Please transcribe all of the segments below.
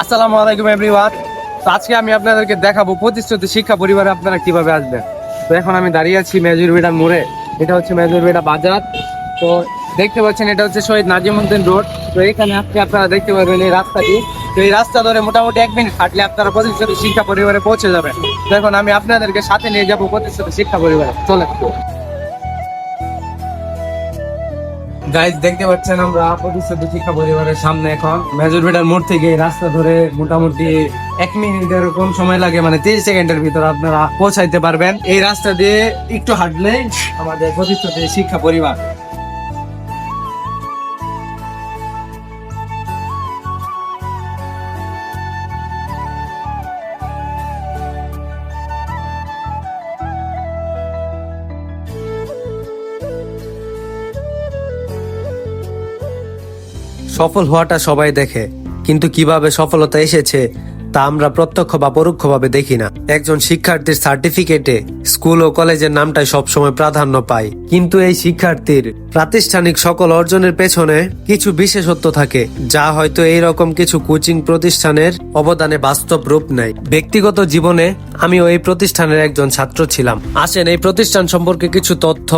আসসালামু আলাইকুম এভরিওয়ান। তো আজকে আমি আপনাদেরকে দেখাবো প্রতিষ্ঠিত শিক্ষা পরিবারে আপনারা কিভাবে আসবেন। তো এখন আমি দাঁড়িয়ে আছি মেজরবেড়া মোড়ে। এটা হচ্ছে মেজরবেড়া বাজার। তো দেখতে পাচ্ছেন এটা হচ্ছে শহীদ নাজিমউদ্দিন রোড। তো এখানে আজকে আপনারা দেখতে পারবেন এই রাস্তাটি। তো এই রাস্তা ধরে মোটামুটি 1 মিনিট হাঁটলে আপনারা প্রতিষ্ঠিত শিক্ষা পরিবারে পৌঁছে যাবেন। তো এখন আমি আপনাদেরকে সাথে নিয়ে যাবো প্রতিষ্ঠিত শিক্ষা পরিবারে। চলেন। গাইজ দেখতে পাচ্ছেন আমরা প্রতিষ্ঠিত শিক্ষা পরিবারের সামনে এখন মেজরবেড়ার মোড় থেকে এই রাস্তা ধরে মোটামুটি 1 মিনিট এরকম সময় লাগে, মানে 30 সেকেন্ডের ভিতর আপনারা পৌঁছাইতে পারবেন। এই রাস্তা দিয়ে একটু হাঁটলে আমাদের প্রতিষ্ঠিত শিক্ষা পরিবার। সফল হওয়াটা সবাই দেখে, কিন্তু কিভাবে সফলতা এসেছে তা আমরা প্রত্যক্ষ বা পরোক্ষভাবে দেখি না। একজন শিক্ষার্থীর সার্টিফিকেটে স্কুল ও কলেজের নামটাই সবসময় প্রাধান্য পায়, কিন্তু এই শিক্ষার্থীর প্রাতিষ্ঠানিক সকল অর্জনের পেছনে কিছু বিশেষত্ব থাকে, যা হয়তো এই রকম কিছু কোচিং প্রতিষ্ঠানের অবদানে বাস্তব রূপ নেয়। ব্যক্তিগত জীবনে আমিও এই প্রতিষ্ঠানের একজন ছাত্র ছিলাম। আসেন এই প্রতিষ্ঠান সম্পর্কে কিছু তথ্য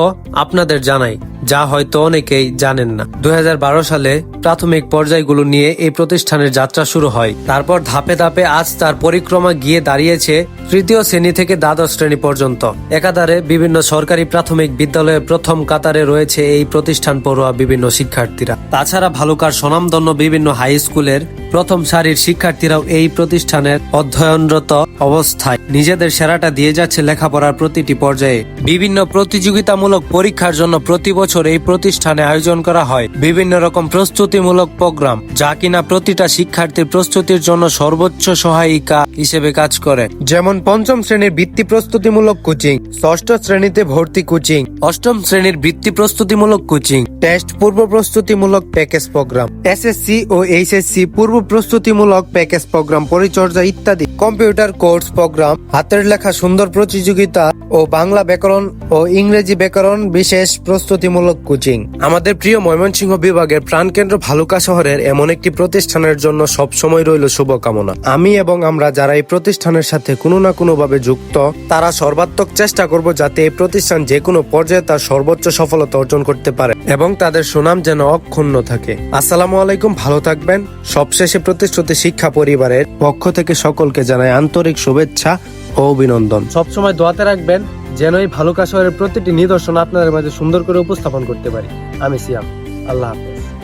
আপনাদের জানাই, যা হয়তো অনেকেই জানেন না। 2012 সালে প্রাথমিক পর্যায়গুলো নিয়ে এই প্রতিষ্ঠানের যাত্রা শুরু হয়। তারপর ধাপে ধাপে আজ তার পরিক্রমা গিয়ে দাঁড়িয়েছে তৃতীয় শ্রেণী থেকে দ্বাদশ শ্রেণী পর্যন্ত। একাধারে বিভিন্ন সরকারি প্রাথমিক বিদ্যালয়ের প্রথম কাতারে রয়েছে এই প্রতিষ্ঠান পড়ুয়া বিভিন্ন শিক্ষার্থীরা। তাছাড়া ভালুকার স্বনামধন্য বিভিন্ন হাই স্কুলের প্রথম সারির শিক্ষার্থীরাও এই প্রতিষ্ঠানের অধ্যয়নরত অবস্থায় নিজেদের সেরাটা দিয়ে যাচ্ছে লেখাপড়ার প্রতিটি পর্যায়ে। বিভিন্ন প্রতিযোগিতামূলক পরীক্ষার জন্য প্রতি বছর এই প্রতিষ্ঠানে আয়োজন করা হয় বিভিন্ন রকম প্রস্তুতিমূলক প্রোগ্রাম, যা কিনা প্রতিটা শিক্ষার্থীর প্রস্তুতির জন্য সর্বোচ্চ সহায়িকা হিসেবে কাজ করে। যেমন 5ম শ্রেণীর বৃত্তি প্রস্তুতিমূলক কোচিং, 6ষ্ঠ শ্রেণীতে ভর্তি কোচিং, 8ম শ্রেণীর বৃত্তি প্রস্তুতিমূলক কোচিং, টেস্ট পূর্ব প্রস্তুতিমূলক প্যাকেজ প্রোগ্রাম, এসএসসি ও এইচএসসি পূর্ব প্রস্তুতিমূলক প্যাকেজ প্রোগ্রাম, পরিচর্যা ইত্যাদি, কম্পিউটার কোর্স প্রোগ্রাম, হাতের লেখা সুন্দর প্রতিযোগিতা ও বাংলা ব্যাকরণ ও ইংরেজি ব্যাকরণ বিশেষ প্রস্তুতিমূলক কোচিং। আমাদের প্রিয় ময়মনসিংহ বিভাগের প্রাণকেন্দ্র ভালুকা শহরের এমন একটি প্রতিষ্ঠানের জন্য সবসময় রইল শুভকামনা। আমি এবং আমরা যারা এই প্রতিষ্ঠানের সাথে কোনো না কোনো ভাবে যুক্ত, তারা সর্বাত্মক চেষ্টা করব যাতে এই প্রতিষ্ঠান যে কোনো পর্যায়ে তার সর্বোচ্চ সফলতা অর্জন করতে পারে এবং তাদের সুনাম যেন অক্ষুণ্ণ থাকে। আসসালামু আলাইকুম, ভালো থাকবেন। সবশেষে প্রতিষ্ঠিত শিক্ষা পরিবারের পক্ষ থেকে সকলকে জানাই আন্তরিক শুভেচ্ছা ও অভিনন্দন। সবসময় দোয়াতে রাখবেন যেন এই ভালুকা শহরের প্রতিটি নিদর্শন আপনাদের মাঝে সুন্দর করে উপস্থাপন করতে পারি। আমি সিয়াম। আল্লাহ হাফেজ।